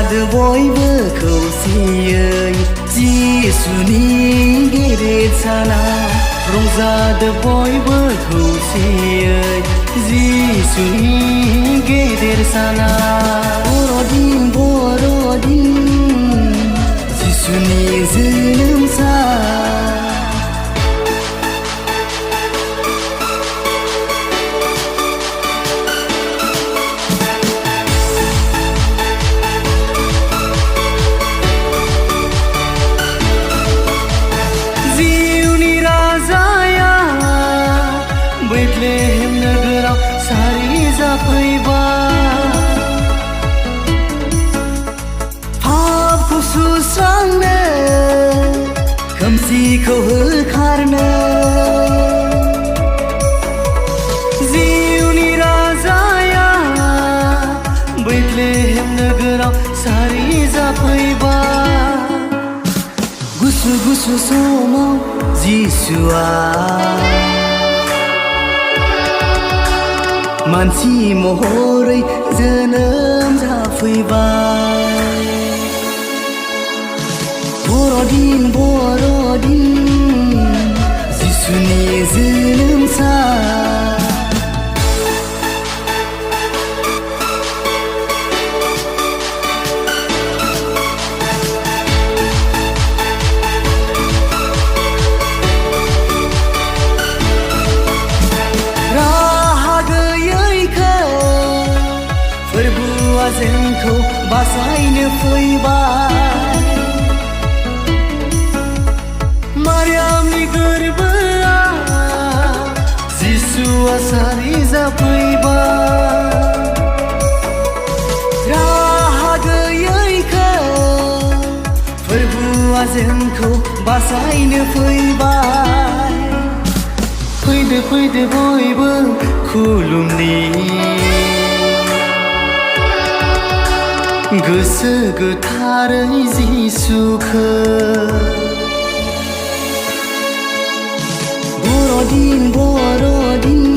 रंजादो बयबो खौसेयै जिसुनि गेदेर सानाव रंजादो बयबो खौसेयै जिसुनि गेदेर सानाव बर'दिन बर'दिन जिसुनि जोनोम सान बेथलेहेम नोगोराव सारि जाफैबाय पापखौ सुस्रांनो खोमसिखौ होखारनो जिउनि राजाया बेथलेहेम नोगोराव सारि जाफैबाय गुसु गुसु समाव जिसुआ मानसि महरै जोनोम जाफैबाय बर'दिन बर'दिन जिसुनि जोनोम सान फोरबोआ जोंखौ बासायनो फैबाय मारियामनि गोरबोआव जिसुआ सारि जाफैबाय राहा गैयैखौ फोरबोआ जोंखौ बासायनो फैबाय फैदो फैदो बयबो खुलुमनि गोसो गोथारै जिसुखौ बर'दिन बर'दिन